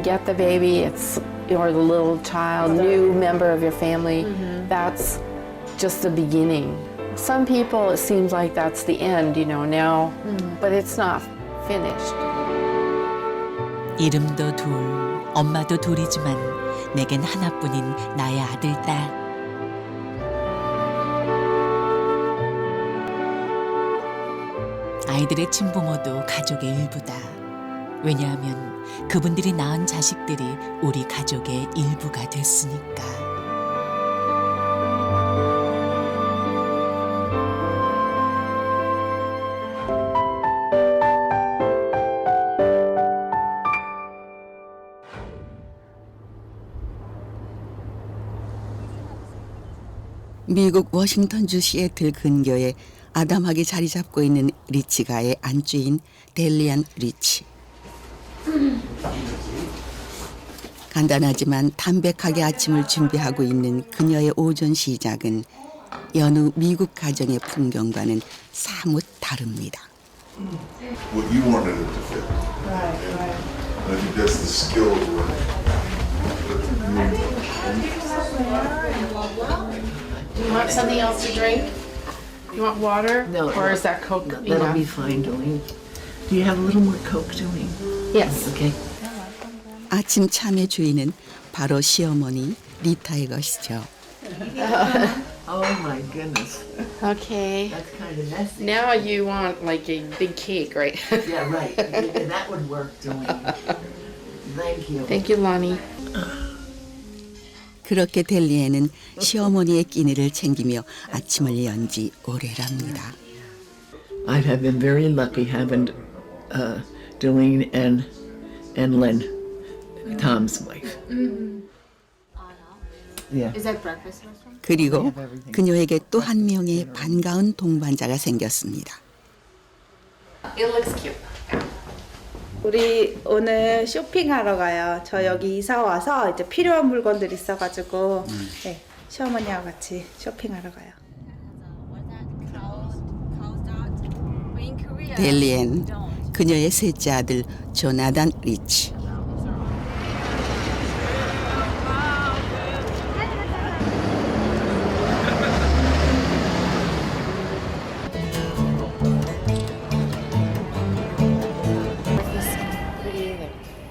get the baby, it's or the little child, new member of your family, that's just the beginning. Some people, it seems like that's the end, now, but it's not finished. 이름도 둘, 엄마도 둘이지만 내겐 하나뿐인 나의 아들, 딸. 아이들의 친부모도 가족의 일부다. 왜냐하면 그분들이 낳은 자식들이 우리 가족의 일부가 됐으니까. 미국 워싱턴주 시애틀 근교에 아담하게 자리 잡고 있는 리치가의 안주인 델리안 리치. 간단하지만 담백하게 아침을 준비하고 있는 그녀의 오전 시작은 여느 미국 가정의 풍경과는 사뭇 다릅니다. What you wanted it to fit. Right. I think that's the skill of Do you want something else to drink? You want water? No. Or is that Coke That'll enough? be fine, Jolene. Do you have a little more Coke, Jolene? Yes. Okay. 아침 참의 주인은 바로 시어머니 리타의 것이죠. Oh my goodness. Okay. That's kind of messy. Now you want like a big cake, right? Yeah, right. Yeah, that would work, Jolene. Thank you. Thank you, Lonnie. 그렇게 델리에는 시어머니의 끼니를 챙기며 아침을 연 지 오래랍니다. I have been very lucky having Jolene and Lynn, Tom's wife. Yeah. Is that breakfast restaurant? 그리고 그녀에게 또 한 명의 반가운 동반자가 생겼습니다. It looks cute. 우리 오늘 쇼핑하러 가요. 저 여기 이사 와서 이제 필요한 물건들 있어가지고 네, 시어머니하고 같이 쇼핑하러 가요. 델리엔, 그녀의 셋째 아들 조나단 리치. Pretty.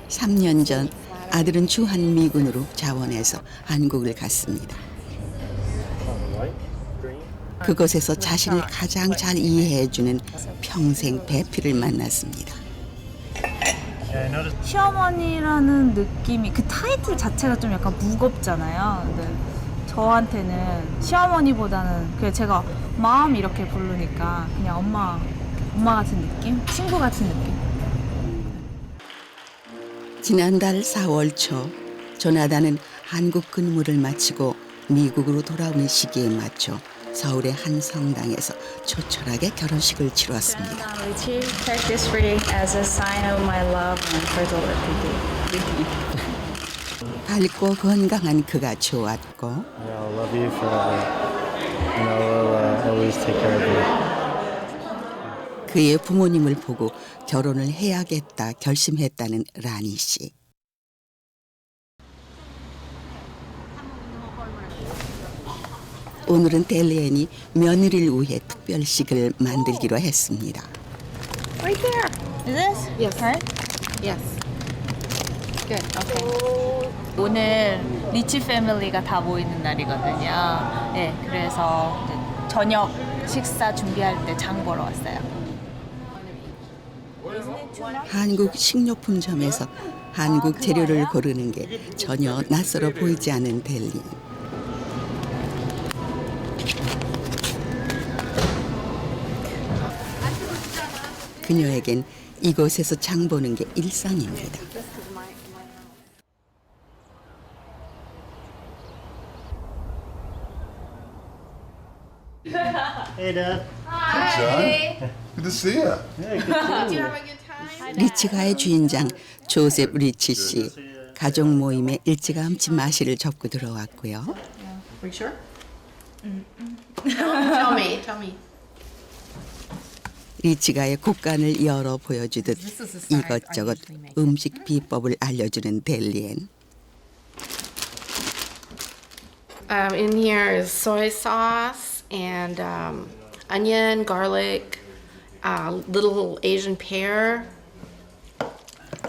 3년 전 아들은 주한미군으로 자원해서 한국을 갔습니다. 그곳에서 자신을 가장 잘 이해해주는 평생 배필을 만났습니다. 시어머니라는 느낌이 그 타이틀 자체가 좀 약간 무겁잖아요. 근데 저한테는 시어머니보다는 그냥 제가 마음 이렇게 부르니까 그냥 엄마 같은 느낌? 친구 같은 느낌? 지난달 4월 초 조나단은 한국 근무를 마치고 미국으로 돌아오는 시기에 맞춰 서울의 한 성당에서 초촐하게 결혼식을 치렀습니다. Richie, take this ring as a sign of my love for the Ricky. 밝고 건강한 그가 좋았고 Yeah, I'll love you forever. And I will always take care of you. 그의 부모님을 보고 결혼을 해야겠다 결심했다는 라니 씨. 오늘은 델리엔이 며느리를 위해 특별식을 만들기로 했습니다. Right there. Is this? Yes. Right? Yes. Good. Okay. 오늘 리치 패밀리가 다 모이는 날이거든요. 네, 그래서 이제 저녁 식사 준비할 때 장 보러 왔어요. 한국 식료품점에서 한국 재료를 고르는 게 전혀 낯설어 보이지 않은 델리. 그녀에겐 이곳에서 장 보는 게 일상입니다. Hey, Dad. John, good to see you. 리치가의 주인장 조셉 리치 씨. 가족 모임에 일찌감치 마시를 접고 들어왔고요. Are you sure? Tell me. 리치가의 곡간을 열어 보여주듯 이것저것 음식 비법을 알려주는 델리엔. In here is soy sauce and onion, garlic, little Asian pear.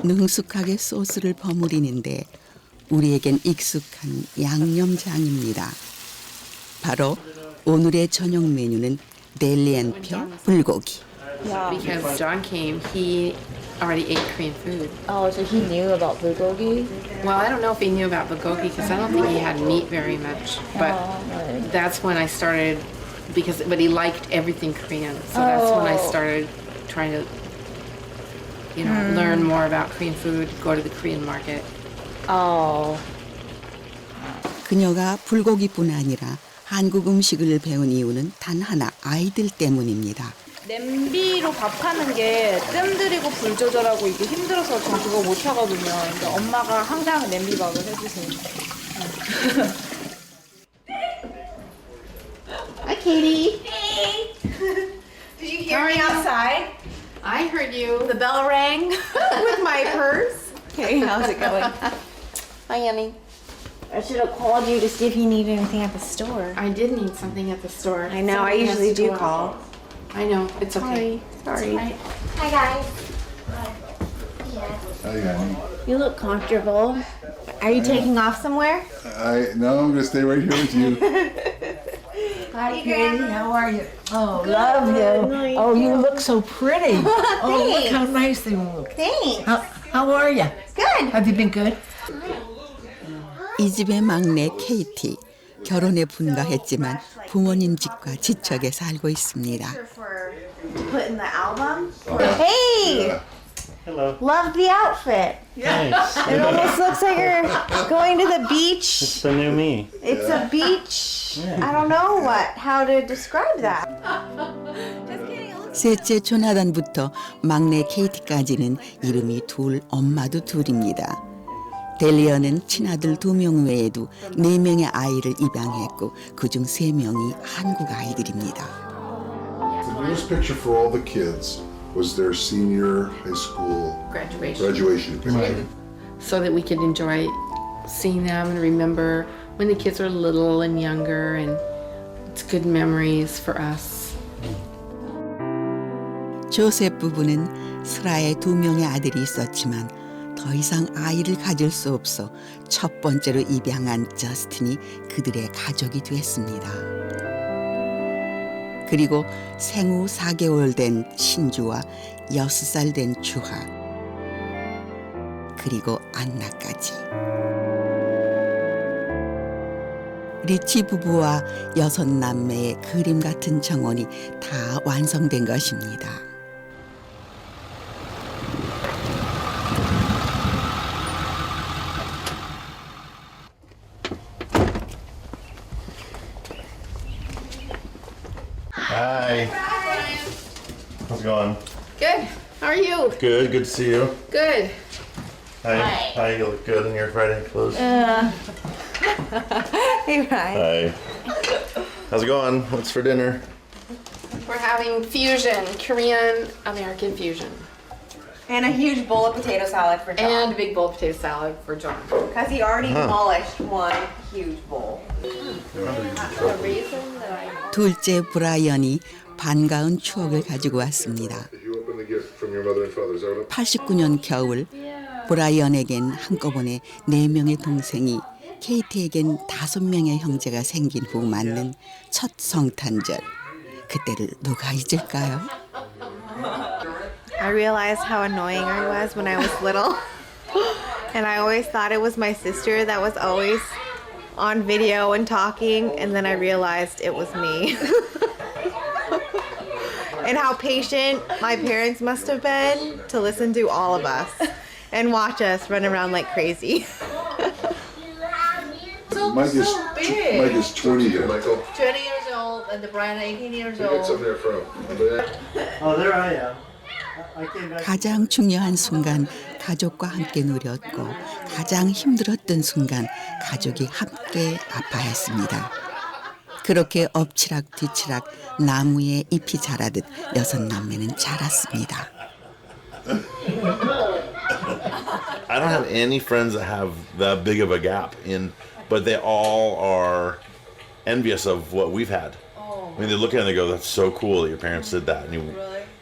능숙하게 소스를 버무리는데 우리에겐 익숙한 양념장입니다. 바로 오늘의 저녁 메뉴는 델리엔표 불고기. Because John came, he already ate Korean food. Oh, so he knew about bulgogi? Well, I don't know if he knew about bulgogi because I don't think he had meat very much. But that's when I started, but he liked everything Korean. So that's when I started trying to, learn more about Korean food, go to the Korean market. Oh. 그녀가 불고기뿐 아니라 한국 음식을 배운 이유는 단 하나, 아이들 때문입니다. 냄비로 밥하는 게 뜸 들이고 불 조절하고 이게 힘들어서 전 그거 못 하거든요. 그러니까 엄마가 항상 냄비밥을 해주세요. Hi, Katie. Hey! Did you hear me outside? I heard you. The bell rang with my purse. Okay, how's it going? Hi, Annie. I should have called you to see if you needed anything at the store. I did need something at the store. I know, I Somebody has usually to do go out. call. I know, it's okay. Sorry. Right. Hi guys. Hi, honey. You look comfortable. Are you taking off somewhere? No, I'm gonna stay right here with you. Hi, Katie. How are you? Oh, love you. Oh, you look so pretty. Oh, look how nice you look. Thanks. How are you? Good. Have you been good? 이 집의 막내 케이티. 결혼에 분가했지만 부모님 집과 지척에 살고 있습니다. For putting the album. Hey! Hello. Love the outfit. Thanks. It almost looks like you're going to the beach. It's the new me. It's a beach. I don't know how to describe that. 셋째 조나단부터 막내 케이티까지는 이름이 둘, 엄마도 둘입니다. 델리언은 친아들 2명 외에도 4명의 아이를 입양했고 그중 3명이 한국 아이들입니다. The newest picture for all the kids was their senior high school graduation picture. So that we could enjoy seeing them and remember when the kids were little and younger, and it's good memories for us. 조셉 부부는 슬아에 2명의 아들이 있었지만 더 이상 아이를 가질 수 없어 첫 번째로 입양한 저스틴이 그들의 가족이 됐습니다. 그리고 생후 4개월 된 신주와 6살 된 주하, 그리고 안나까지. 리치 부부와 6남매의 그림 같은 정원이 다 완성된 것입니다. Hi. How's it going? Good. How are you? Good. Good to see you. Good. Hi. Hi. You look good in your Friday clothes. Hey, Ryan. Hi. How's it going? What's for dinner? We're having fusion, Korean American fusion, And a huge bowl of potato salad for John. and a big bowl of potato salad for John. Because he already demolished one huge bowl. 둘째 브라이언이 반가운 추억을 가지고 왔습니다. Did you open the gift from your mother and father? Is that what 89년 겨울 브라이언에겐 한꺼번에 4명의 동생이, 케이티에겐 5명의 형제가 생긴 후 맞는 첫 성탄절. 그때를 누가 잊을까요? I realized how annoying I was when I was little. And I always thought it was my sister that was always on video and talking. And then I realized it was me. And how patient my parents must have been to listen to all of us and watch us run around like crazy. Mike is 20 there. Michael, 20 years old and the Brian 18 years get old. some there from. Oh, there I am. I came back. 가장 중요한 순간 가족과 함께 누렸고 가장 힘들었던 순간 가족이 함께 아파했습니다. 그렇게 엎치락 뒤치락 나무에 잎이 자라듯 6남매는 자랐습니다. I don't have any friends that have that big of a gap in, but they all are envious of what we've had. I mean, they look at it and they go, "That's so cool that your parents did that." And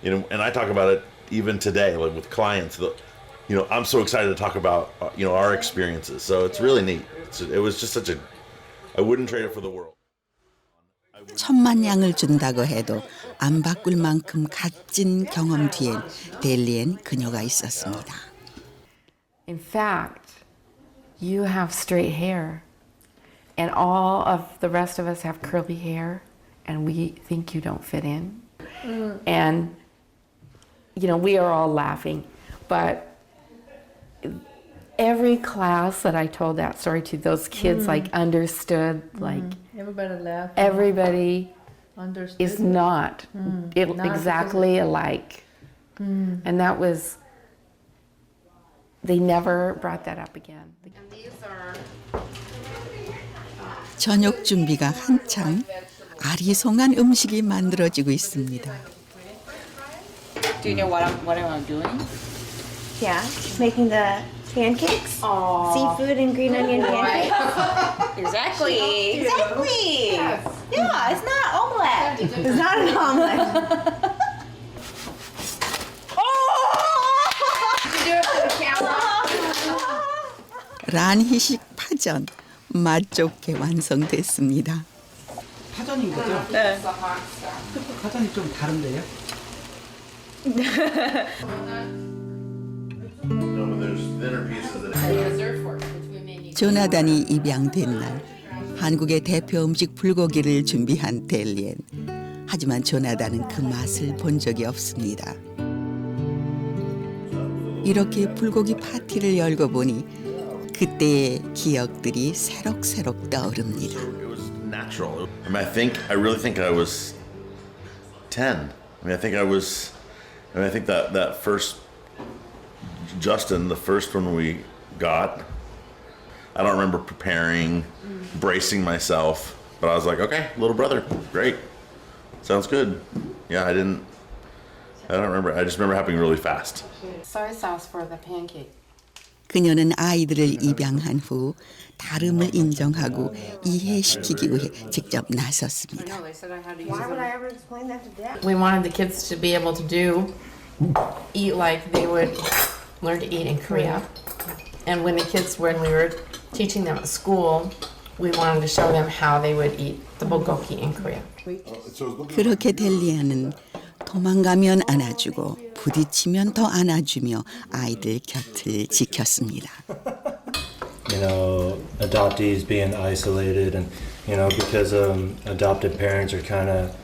you know, and I talk about it even today, like with clients. You know, I'm so excited to talk about our experiences. So it's really neat. It was just such a, I wouldn't trade it for the world. 천만 양을 준다고 해도 안 바꿀 만큼 값진 경험 뒤엔 델리엔 그녀가 있었습니다. In fact, you have straight hair, and all of the rest of us have curly hair, and we think you don't fit in. And, you know, we are all laughing, but every class that I told that story to, those kids like understood, like Everybody laughed. everybody Understood. is not exactly alike. And that was, they never brought that up again. And these are 저녁 준비가 한창 아리송한 음식이 만들어지고 있습니다. Do you know what I'm doing? Yeah, making the pancakes. Seafood and green onion pancakes. Exactly. Exactly. Yeah, it's not an omelette. It's not an omelette. 란희식 파전 맛 좋게 완성됐습니다. 파전인 거죠? 네. 파전이 좀 다른데요? 조나단이 입양된 날 한국의 대표 음식 불고기를 준비한 델리엔. 하지만 조나단은 그 맛을 본 적이 없습니다. 이렇게 불고기 파티를 열고 보니 그때의 기억들이 새록새록 떠오릅니다. It was natural. I mean, I really think I was 10. I mean, I think that first Justin, the first one we got, I don't remember preparing, bracing myself, but I was like, okay, little brother, great. Sounds good. Yeah, I don't remember. I just remember happening really fast. soy sauce for the pancake. 그녀는 아이들을 입양한 후 다름을 인정하고 이해시키기 위해 직접 나섰습니다. Why would I ever explain that to Dad? We wanted the kids to be able to eat like they would learn to eat in Korea. And when we were teaching them at school, we wanted to show them how they would eat the bulgogi in Korea. 그렇게 델리아는 도망가면 안아주고 부딪히면 더 안아주며 아이들 곁을 지켰습니다. You know, adoptees being isolated, and you know, because adopted parents are kind of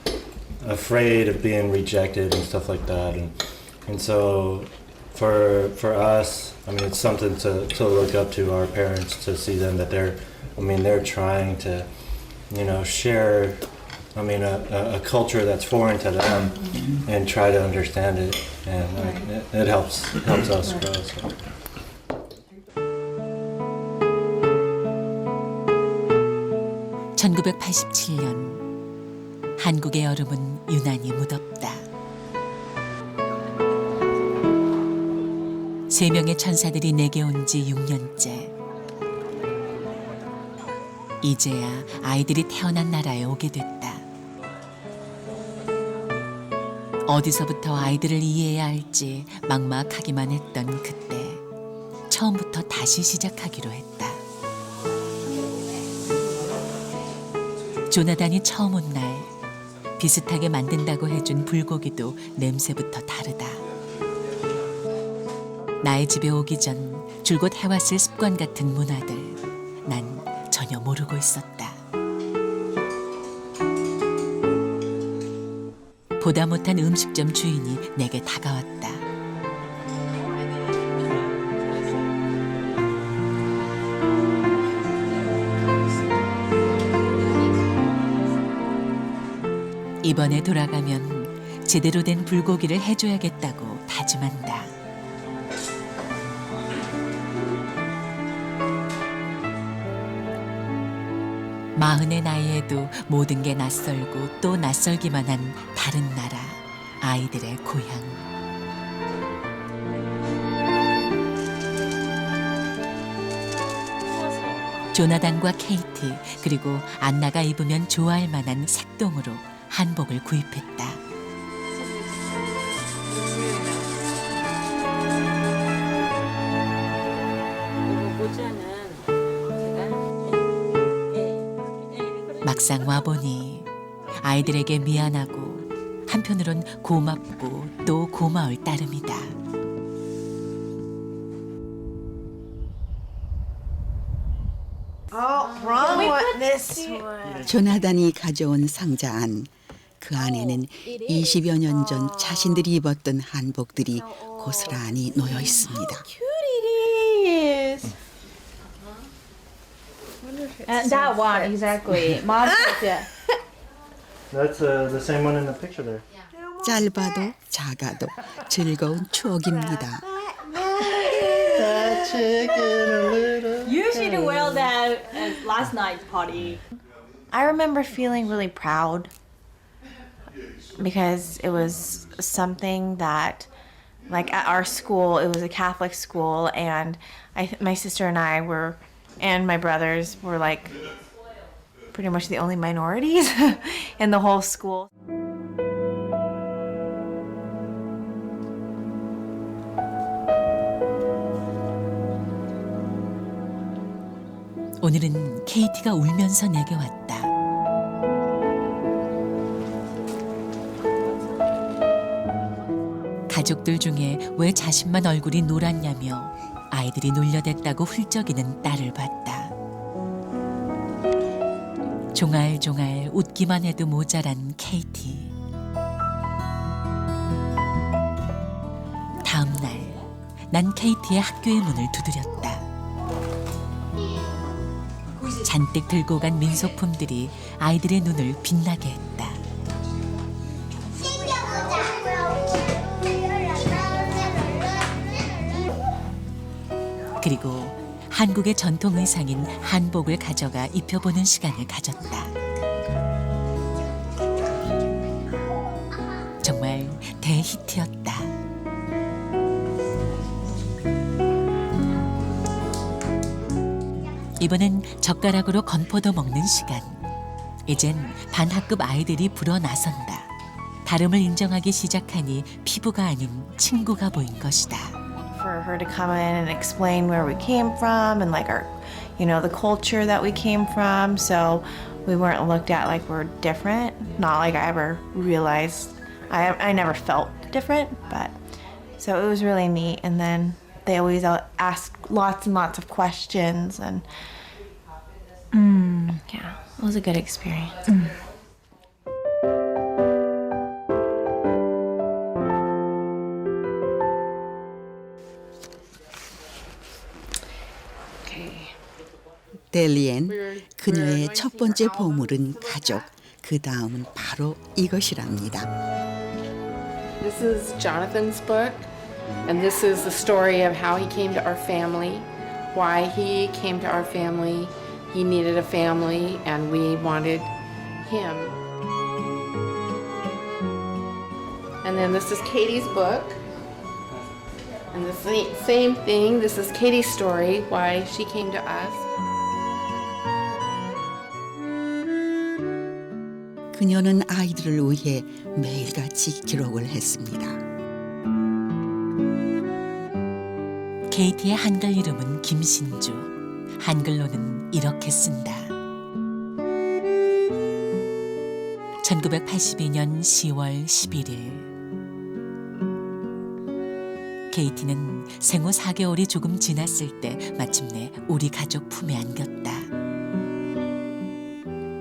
afraid of being rejected and stuff like that, and so for us, I mean, it's something to look up to our parents, to see them that they're trying to, you know, share. I mean, a culture that's foreign to them, and try to understand it, and it helps us grow. So. (1987년) 한국의 여름은 유난히 무덥다. 3명의 천사들이 내게 온 지 6년째. 이제야 아이들이 태어난 나라에 오게 됐다. 어디서부터 아이들을 이해해야 할지 막막하기만 했던 그때 처음부터 다시 시작하기로 했다. 조나단이 처음 온 날 비슷하게 만든다고 해준 불고기도 냄새부터 다르다. 나의 집에 오기 전 줄곧 해왔을 습관 같은 문화들 난 전혀 모르고 있었다. 보다 못한 음식점 주인이 내게 다가왔다. 이번에 돌아가면 제대로 된 불고기를 해줘야겠다고 다짐한다. 마흔의 나이에도 모든 게 낯설고 또 낯설기만 한 다른 나라, 아이들의 고향. 조나단과 케이티 그리고 안나가 입으면 좋아할 만한 색동으로 한복을 구입했다. 막상 와보니 아이들에게 미안하고 한편으론 고맙고 또 고마울 따름이다. 조나단이 가져온 상자 안, 그 안에는 20여 년 전 자신들이 입었던 한복들이 고스란히 놓여 있습니다. That one, exactly. Mom picked it. That's the same one in the picture there. 짧아도 작아도 즐거운 추억입니다. You should wear that at last night's party. I remember feeling really proud because it was something that, like at our school, it was a Catholic school, and my sister and I were, and my brothers were like pretty much the only minorities in the whole school. 오늘은 케이티가 울면서 내게 왔다. 가족들 중에 왜 자신만 얼굴이 노랗냐며 아이들이 놀려댔다고 훌쩍이는 딸을 봤다. 종알종알 웃기만 해도 모자란 케이티. 다음 날, 난 케이티의 학교의 문을 두드렸다. 잔뜩 들고 간 민소품들이 아이들의 눈을 빛나게 했다. 그리고 한국의 전통 의상인 한복을 가져가 입혀보는 시간을 가졌다. 정말 대히트였다. 이번엔 젓가락으로 건포도 먹는 시간. 이젠 반학급 아이들이 불어 나선다. 다름을 인정하기 시작하니 피부가 아닌 친구가 보인 것이다. For her to come in and explain where we came from and like our, you know, the culture that we came from, so we weren't looked at like we're different. Not like I ever realized, I never felt different, but so it was really neat. And then they always ask lots and lots of questions, and yeah, it was a good experience. 델리엔, 그녀의 첫 번째 보물은 가족, 그 다음은 바로 이것이랍니다. This is Jonathan's book, and this is the story of how he came to our family, why he came to our family. He needed a family, and we wanted him. And then this is Katie's book. And the same thing, this is Katie's story, why she came to us. 그녀는 아이들을 위해 매일같이 기록을 했습니다. 케이티의 한글 이름은 김신주. 한글로는 이렇게 쓴다. 1982년 10월 11일. 케이티는 생후 4개월이 조금 지났을 때 마침내 우리 가족 품에 안겼다.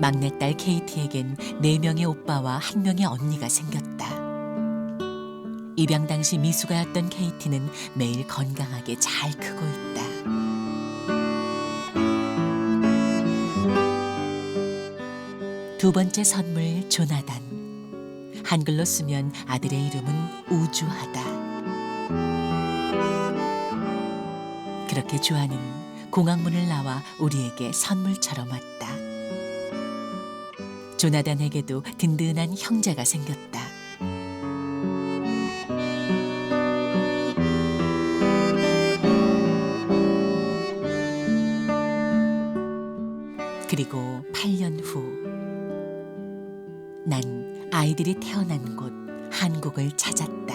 막내딸 케이티에겐 4명의 오빠와 1명의 언니가 생겼다. 입양 당시 미숙아였던 케이티는 매일 건강하게 잘 크고 있다. 두 번째 선물 조나단. 한글로 쓰면 아들의 이름은 우주하다. 그렇게 주아는 공항문을 나와 우리에게 선물처럼 왔다. 조나단에게도 든든한 형제가 생겼다. 그리고 8년 후, 난 아이들이 태어난 곳 한국을 찾았다.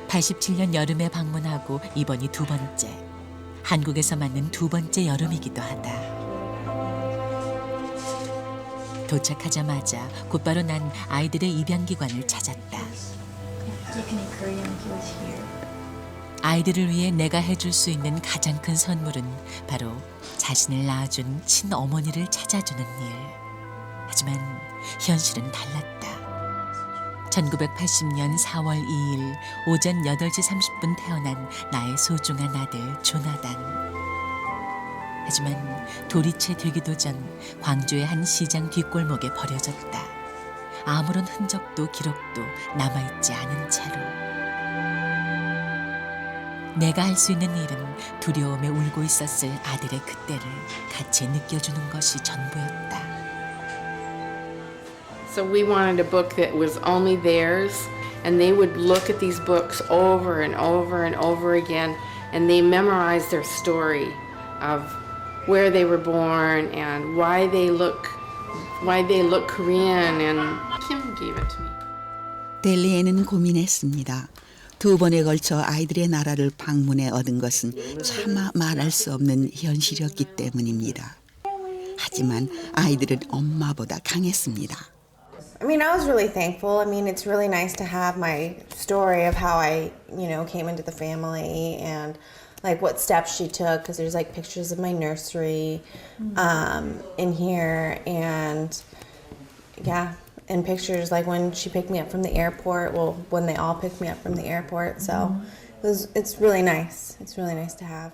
(87년) 여름에 방문하고 이번이 두 번째, 한국에서 맞는 두 번째 여름이기도 하다. 도착하자마자 곧바로 난 아이들의 입양기관을 찾았다. 아이들을 위해 내가 해줄 수 있는 가장 큰 선물은 바로 자신을 낳아준 친어머니를 찾아주는 일. 하지만 현실은 달랐다. 1980년 4월 2일 오전 8시 30분 태어난 나의 소중한 아들 조나단. 하지만 도리채 되기도 전 광주의 한 시장 뒷골목에 버려졌다. 아무런 흔적도 기록도 남아있지 않은 채로. 내가 할 수 있는 일은 두려움에 울고 있었을 아들의 그때를 같이 느껴주는 것이 전부였다. So we wanted a book that was only theirs, and they would look at these books over and over and over again, and they memorized their story of where they were born and why they look Korean, and Kim gave it to me. 델리에는 고민했습니다. 두 번에 걸쳐 아이들의 나라를 방문해 얻은 것은 차마 말할 수 없는 현실이었기 때문입니다. 하지만 아이들은 엄마보다 강했습니다. I mean, I was really thankful. I mean, it's really nice to have my story of how I, came into the family and like what steps she took, because there's like pictures of my nursery in here, and yeah, and pictures like when she picked me up from the airport, well, when they all picked me up from the airport. So it's really nice. It's really nice to have.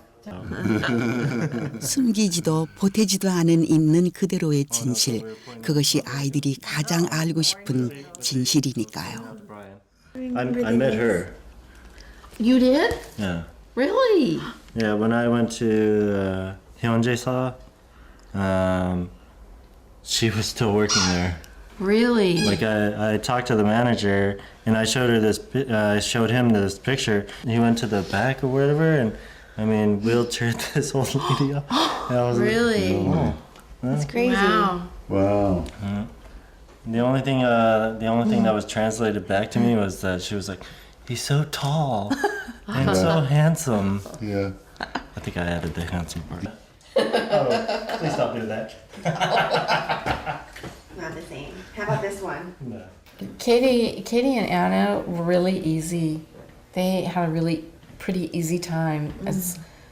숨기지도 보태지도 않은 있는 그대로의 진실, 그것이 아이들이 가장 알고 싶은 진실이니까요. I met her. You did? Yeah. Really? Yeah, when I went to Hyunjae-sa, she was still working there. Really? Like I talked to the manager and I showed him this picture. He went to the back or whatever, and I mean wheelchaired this old lady up. And I was Really? Like, oh, It's crazy. Wow. Wow. The only thing that was translated back to me was that she was like, "He's so tall and so handsome." Yeah. I think I added the handsome part. Oh, please stop doing that. Not the same. How about this one? No. Katie and Anna were really easy. They had a really pretty easy time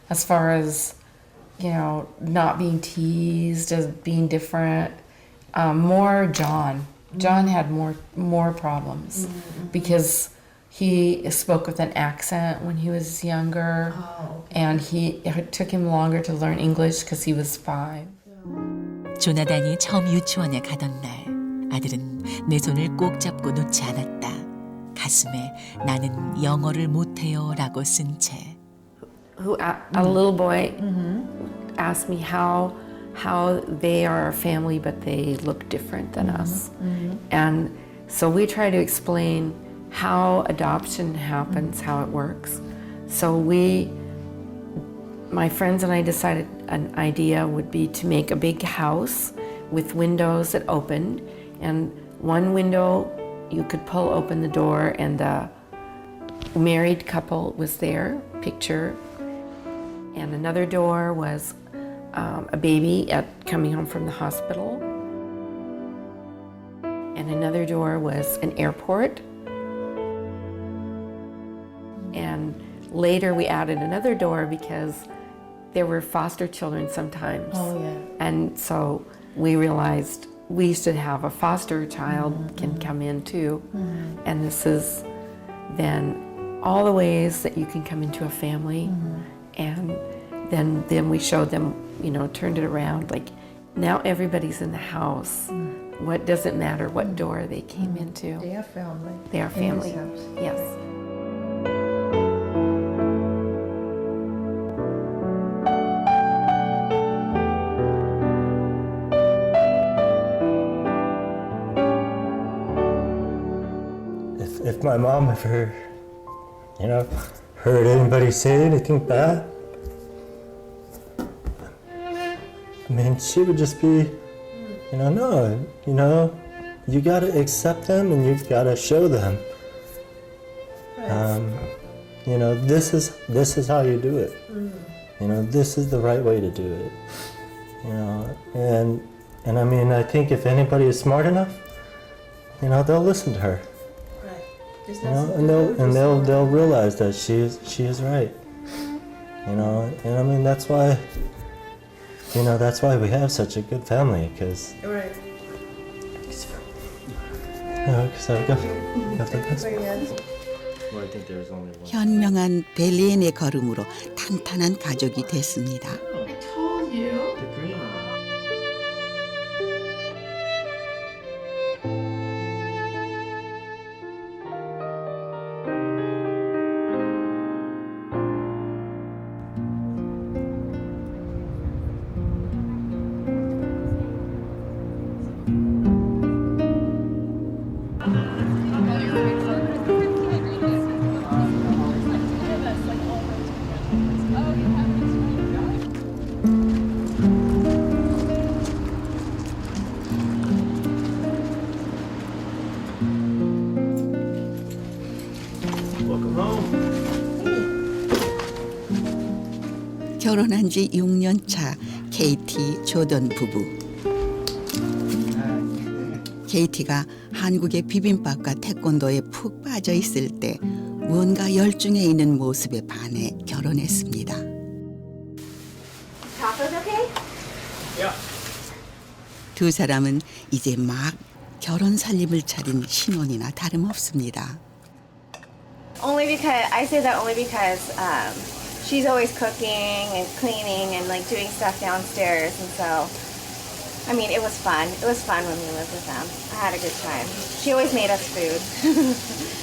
as far as not being teased, as being different. More John. John had more problems because he spoke with an accent when he was younger, and it took him longer to learn English because he was 5. 조나단이 처음 유치원에 가던 날, 아들은 내 손을 꼭 잡고 놓지 않았다. 가슴에 나는 영어를 못해요라고 쓴 채. A little boy asked me how they are a family but they look different than us. And so we try to explain how adoption happens, how it works. So my friends and I decided an idea would be to make a big house with windows that opened, and one window you could pull open the door and the married couple was there, picture, and another door was a baby coming home from the hospital, and another door was an airport, and later we added another door because there were foster children sometimes. Oh, yeah. And so we realized we should have a foster child can come in too. And this is then all the ways that you can come into a family. And then we showed them, turned it around. Like now everybody's in the house what doesn't matter what door they came into. They are family. They are In this family. house. Yes. If my mom ever, heard anybody say anything bad, I mean, she would just be, no, you gotta accept them and you've gotta show them. This is how you do it. This is the right way to do it. And I mean, I think if anybody is smart enough, they'll listen to her. And they'll realize that she is right. And I mean, that's why we have such a good family, because Right. I've got the best. Well, I think there's only one. 현명한 델리엔의 걸음으로 탄탄한 가족이 됐습니다. I told you. The green. Welcome home. 결혼한 지 6년 차 케이티 조던 부부. 케이티가 한국의 비빔밥과 태권도에 푹 빠져 있을 때 무언가 열중해 있는 모습에 반해 결혼했습니다. 두 사람은 이제 막 결혼 살림을 차린 신혼이나 다름없습니다. Only because I say that only because she's always cooking and cleaning and like doing stuff downstairs, and so I mean it was fun. It was fun when we lived with them. I had a good time. She always made us food,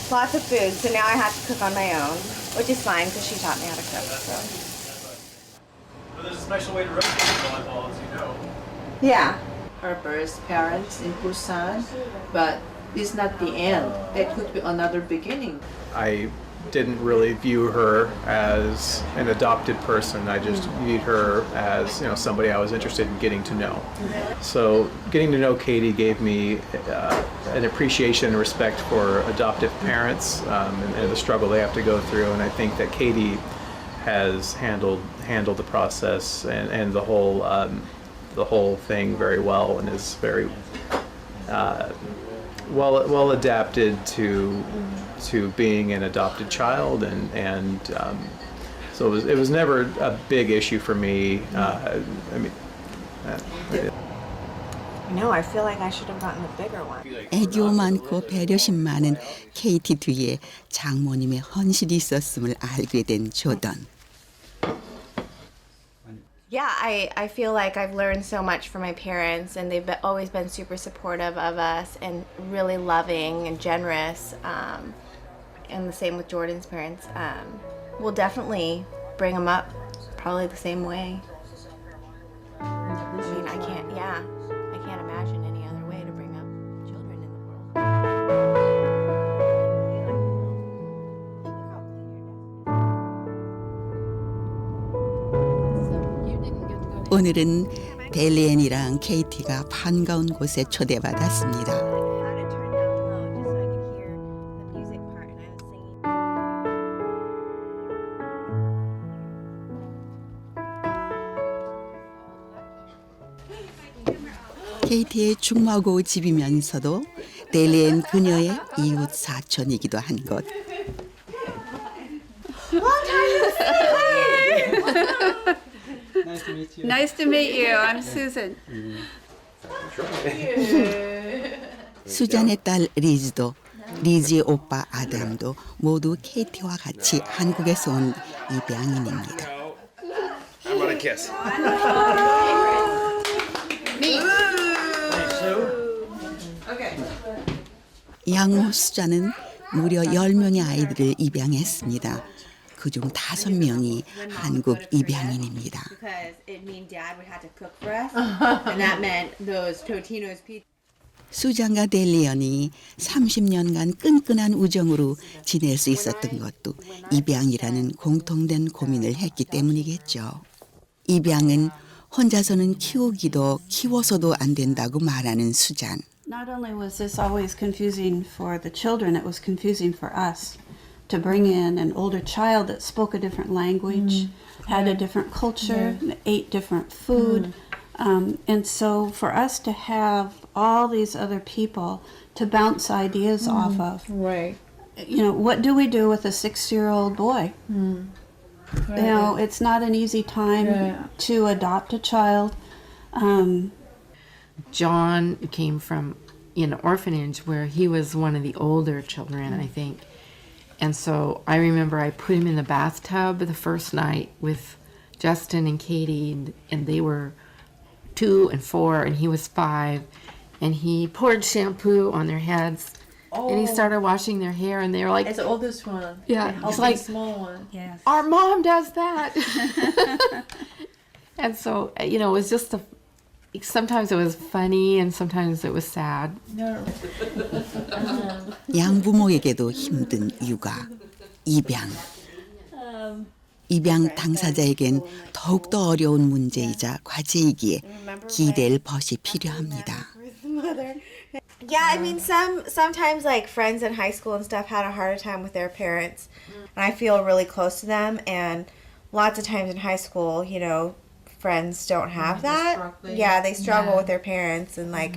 lots of food. So now I have to cook on my own, which is fine because she taught me how to cook. So Well, there's a special way to roast volleyball, as you know. yeah. Her birth parents in Busan, but it's not the end. That could be another beginning. I didn't really view her as an adopted person. I just viewed her as somebody I was interested in getting to know. So getting to know Katie gave me an appreciation and respect for adoptive parents and the struggle they have to go through. And I think that Katie has handled the process and the whole thing very well, and is very well adapted to being an adopted child, and so it was never a big issue for me. No, I feel like I should have gotten a bigger one. 애교 많고 배려심 많은 케이티 뒤에 장모님의 헌신이 있었음을 알게 된 조던. Yeah, I feel like I've learned so much from my parents, and they've always been super supportive of us and really loving and generous. And the same with Jordan's parents. We'll definitely bring them up probably the same way. I mean, I can't imagine any other way to bring up children in the world. 오늘은 델리엔이랑 케이티가 반가운 곳에 초대받았습니다. 케이티의 중마고 집이면서도 델리엔 그녀의 이웃 사촌이기도 한 곳. Nice to meet you. Nice to meet you. I'm Susan. 수잔의 딸 리즈도 리즈의 오빠 아담도 모두 케이티와 같이 한국에서 온 입양인입니다. How about a kiss? 양모 수자는 무려 10명의 아이들을 입양했습니다. 그중 5명이 한국 입양인입니다. 수잔과 델리언이 30년간 끈끈한 우정으로 지낼 수 있었던 것도 입양이라는 공통된 고민을 했기 때문이겠죠. 입양은 혼자서는 키우기도 키워서도 안 된다고 말하는 수잔. Not only was this always confusing for the children, it was confusing for us to bring in an older child that spoke a different language, had a different culture, ate different food. And so for us to have all these other people to bounce ideas off of, Right. you know, what do we do with a 6-year-old boy? You know, it's not an easy time to adopt a child. John came from an orphanage where he was one of the older children, I think. And so I remember I put him in the bathtub the first night with Justin and Katie, and they were 2 and 4, and he was 5. And he poured shampoo on their heads, and he started washing their hair, and they were like, It's the oldest one. Yeah, It's it's like, the small one. Yes. our mom does that. And so, you know, it was just sometimes it was funny and sometimes it was sad. 양부모에게도 힘든 육아, 입양. 입양 당사자에겐 더욱더 어려운 문제이자 과제이기에 기댈 벗이 필요합니다. Yeah, I mean, sometimes like friends in high school and stuff had a harder time with their parents, and I feel really close to them. And lots of times in high school, you know, friends don't have that. Yeah, they struggle with their parents, and like,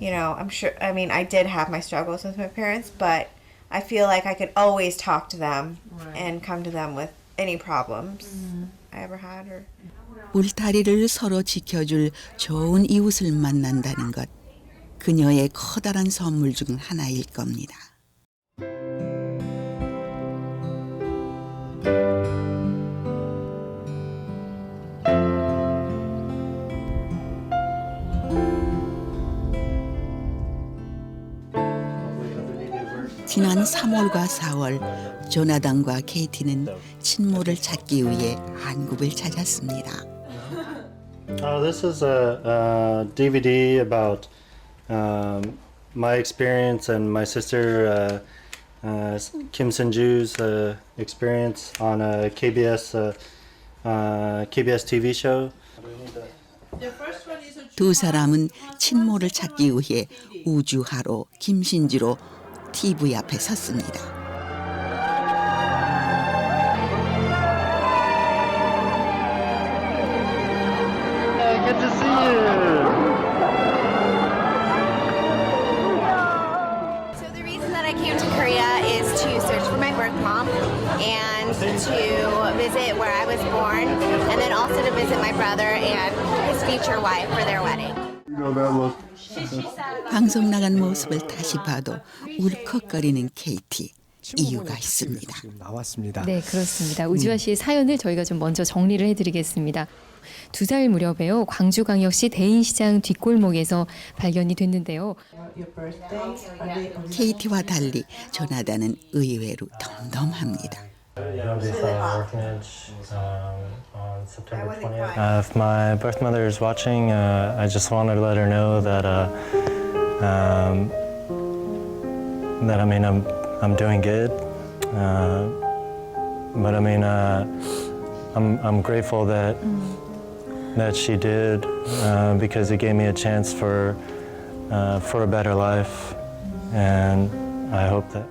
you know, I'm sure. I mean, I did have my struggles with my parents, but I feel like I could always talk to them and come to them with any problems I ever had. Or 울타리를 서로 지켜줄 좋은 이웃을 만난다는 것. 그녀의 커다란 선물 중 하나일 겁니다. 지난 3월과 4월, 조나단과 케이티는 친모를 찾기 위해 한국을 찾았습니다. This is a DVD about my experience and my sister Kim Sun-ju's experience on a KBS TV show. 두 사람은 친모를 찾기 위해 우주하로 김신지로 TV 앞에 섰습니다. Good to see you. So the reason that I came to Korea is to search for my birth mom and to visit where I was born, and then also to visit my brother and his future wife for their wedding. You know that look? 방송 나간 모습을 다시 봐도 울컥거리는 케이티. 이유가 있습니다. 나왔습니다. 네, 그렇습니다. 우주아 씨의 사연을 저희가 좀 먼저 정리를 해드리겠습니다. 2살 무렵에요. 광주광역시 대인시장 뒷골목에서 발견이 됐는데요. 케이티와 달리 조나단은 의외로 덤덤합니다. If my birth mother is watching, I just wanted to let her know that that I mean I'm doing good, but I mean I'm grateful that she did because it gave me a chance for a better life, and I hope that.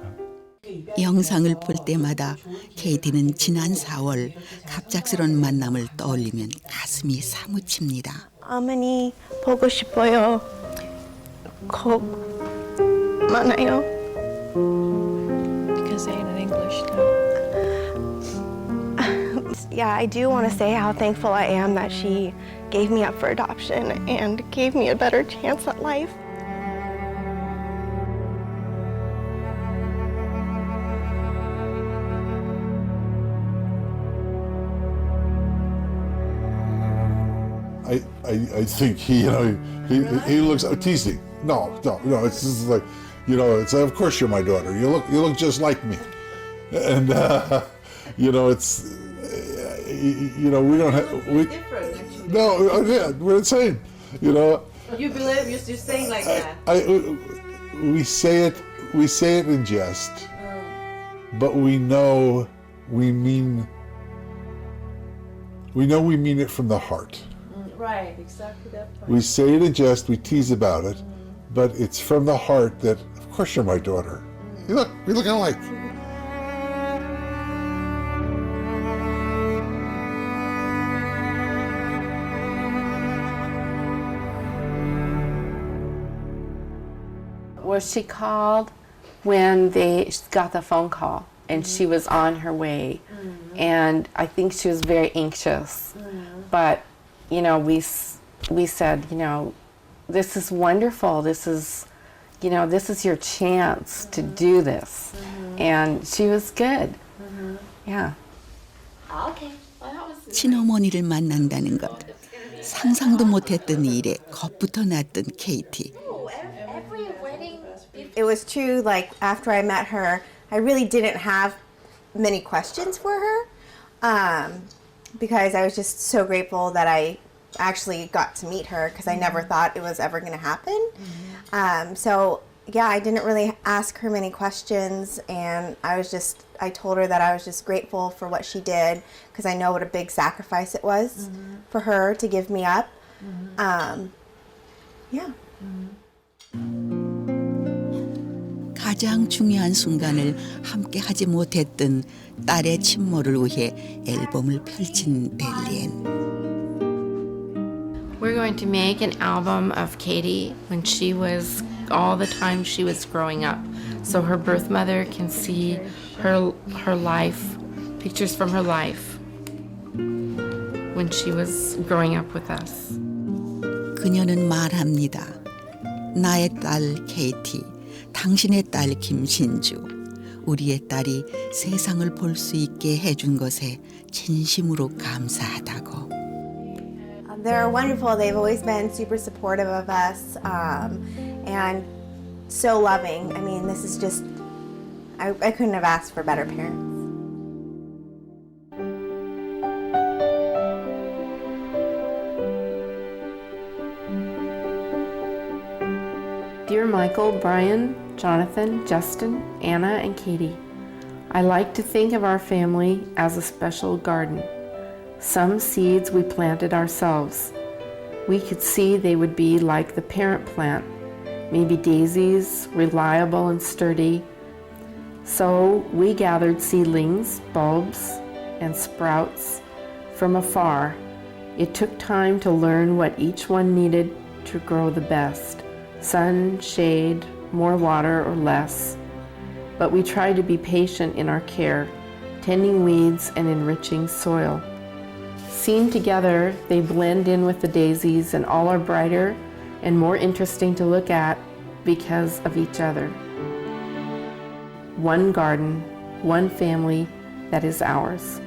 영상을 볼 때마다 케이티는 지난 4월 갑작스런 만남을 떠올리면 가슴이 사무칩니다. 어머니 보고 싶어요. 꼭 만나요. You can say it in English too. Yeah, I do want to say how thankful I am that she gave me up for adoption and gave me a better chance at life. I think he looks teasing. No. It's just like you know, it's of course you're my daughter. You look just like me, and you know, it's you know, we don't have we. Different, actually. No, yeah, we're the same. You know. You believe you're saying like that? We say it in jest, but we know we mean it from the heart. Right, exactly that point. We say it in jest, we tease about it, but it's from the heart that, of course, you're my daughter. You look, we look alike. Well, she called when they got the phone call, and she was on her way, and I think she was very anxious. But you know, we said, you know, this is wonderful. This is, you know, this is your chance to do this, and she was good. Yeah. Okay. Well, that was. 친어머니를 만난다는 것 상상도 못했던 일에 겁부터 났던 케이티. It was true, like, after I met her, I really didn't have many questions for her because I was just so grateful that I actually got to meet her because I never thought it was ever going to happen. So, yeah, I didn't really ask her many questions, and I told her that I was just grateful for what she did because I know what a big sacrifice it was for her to give me up. Yeah. 가장 중요한 순간을 함께 하지 못했던 딸의 친모를 위해 앨범을 펼친 델리엔. We're going to make an album of Katie when she was, all the time she was growing up. So her birth mother can see her life, pictures from her life when she was growing up with us. 그녀는 말합니다. 나의 딸 케이티, 당신의 딸 김신주, 우리의 딸이 세상을 볼 수 있게 해준 것에 진심으로 감사하다고. They're wonderful. They've always been super supportive of us and so loving. I mean, this is just, I couldn't have asked for better parents. Dear Michael, Brian, Jonathan, Justin, Anna, and Katie, I like to think of our family as a special garden. Some seeds we planted ourselves. We could see they would be like the parent plant, maybe daisies, reliable and sturdy. So we gathered seedlings, bulbs, and sprouts from afar. It took time to learn what each one needed to grow the best. Sun, shade, more water or less. But we tried to be patient in our care, tending weeds and enriching soil. Seen together, they blend in with the daisies and all are brighter and more interesting to look at because of each other. One garden, one family that is ours.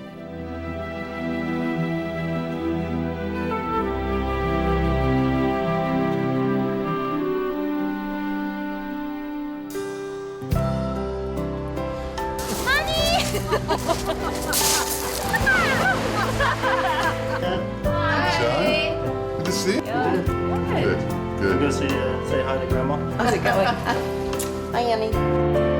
Good to see you. Good. Go say hi to Grandma. How's it going? Hi, Annie.